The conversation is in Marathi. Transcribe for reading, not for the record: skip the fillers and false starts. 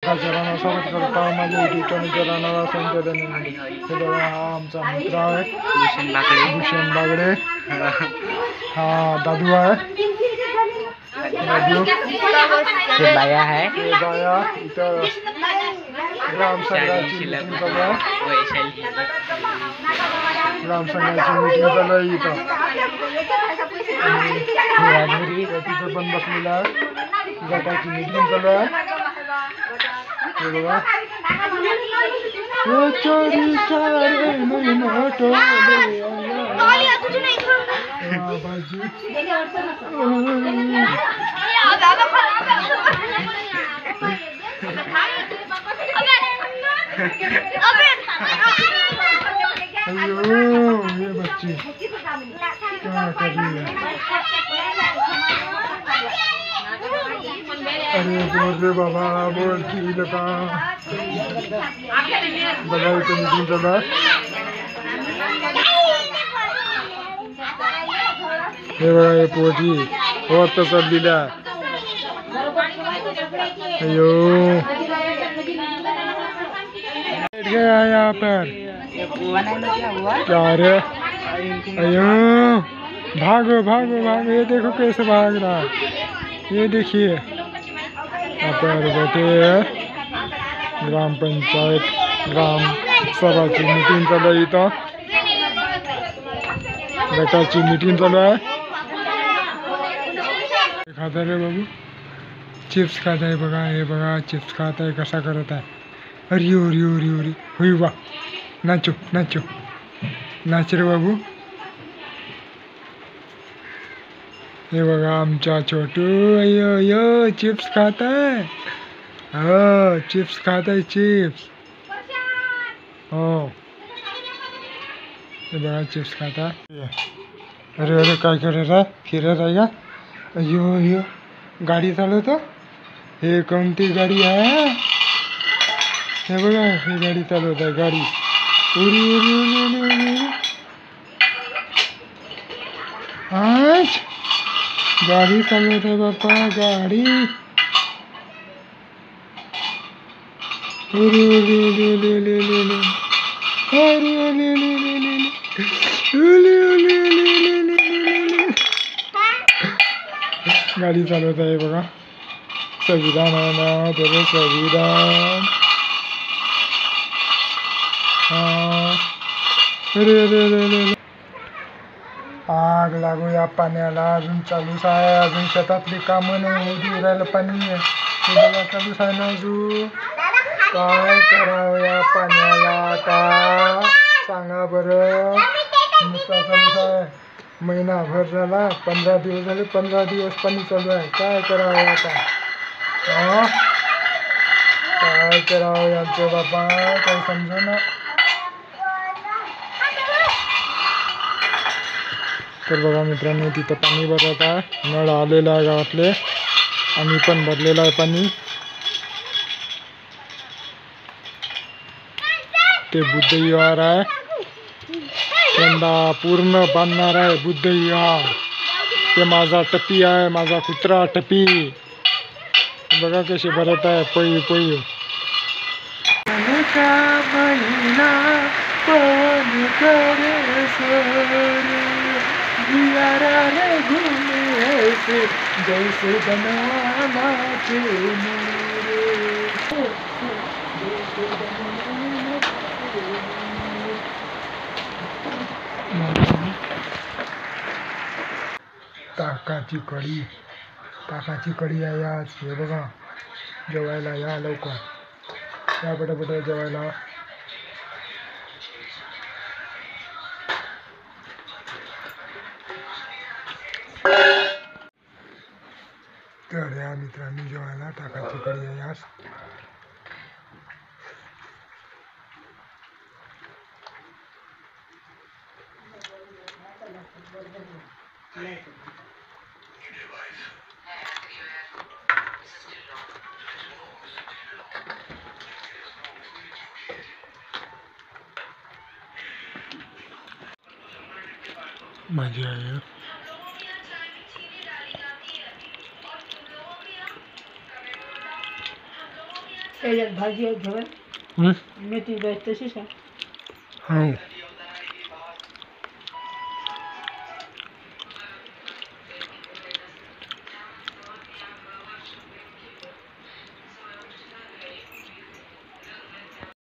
हक्काच्या रानासोबत करता माझ्या युट्यूब चॅनलच्या रानाला संचालनामध्ये हे बघा हा आमचा मित्र आहे भूषण बागडे हा दादू आहे दादू ये बाया है हे बाया इथं ग्राम संघाची मीटिंग चालू आहे ग्राम संघाची मीटिंग चालू आहे इथं आणि तिथं पण बसलेला आहे गटाची मीटिंग चालू आहे हे बघा चोरी चारे महिना टोले बाजी अयो ये बच्ची क्या कर रही है अरे बोल रे बाबा बोल की लगा बघा इथं मीटिंग चालू आहे हे बघा हे पोटी वरत चढलेल्या अयो बैठ गया यहाँ पर क्या रे अयो भागो भागो भागो ये देखो कैसे भाग रहा है ये देखिए यहाँ पर बैठे ग्राम पंचायत ग्राम सभाची मीटिंग चालू आहे इथं गटाची मीटिंग चालू आहे खाता रे बाबू चिप्स खात आहे बघा हे बघा चिप्स खात आहे कसा करत आहे अरे ओरी ओरी ओरी होई वा नाचो नाचो नाच रे बाबू हे बघा आमचा छोटू अयो अयो चिप्स खात आहे हो चिप्स खात आहे चिप्स हो हे बघा चिप्स खाता अरे अरे काय करत आहे फिरत आहे का अयो अयो गाडी चालवतो हे कोणती गाडी आहे हे बघा ही गाडी चालवत आहे गाडी उरी उरी उरी उरी उरी आज गाडी चालवत आहे बाप्पा गाडी उरी उरी उरी उरी उरी उरी उरी उरी उरी उरी उरी उरी गाडी चालवत आहे बघा संविधान तर संविधान अरे अरे अरे अरे आग लागू या पाण्याला अजून चालूच आहे अजून शेतातली कामं नाही होऊ राहिलं पाणी हे बघा चालूच आहे ना अजून काय करावं या पाण्याला आता सांगा बरं नुसता चालूच आहे महिनाभर झाला 15 दिवस झाले 15 दिवस पाणी चालू आहे काय करावं आता काय करावं यांचं बाबा काय समजा ना तर बघा मित्रांनो तिथं पाणी भरत आहे नळ आलेलं आहे गावातले आम्ही पण भरलेलं आहे पाणी ते बुद्ध विहार आहे यंदा पूर्ण बांधणार आहे बुद्ध विहार ते माझा टपी आहे माझा कुत्रा टपी बघा कसे भरत आहे पै पै महिना पवन करे घूमे ऐसे जैसे बनवाना के ताकाची कढी आहे आज हे बघा जेवायला या लवकर या पटापट जेवायला तर या मित्रांनी जेवायला ताकाची कढी आहे आज माझी आई हं? मेथी तशीच आहे. हां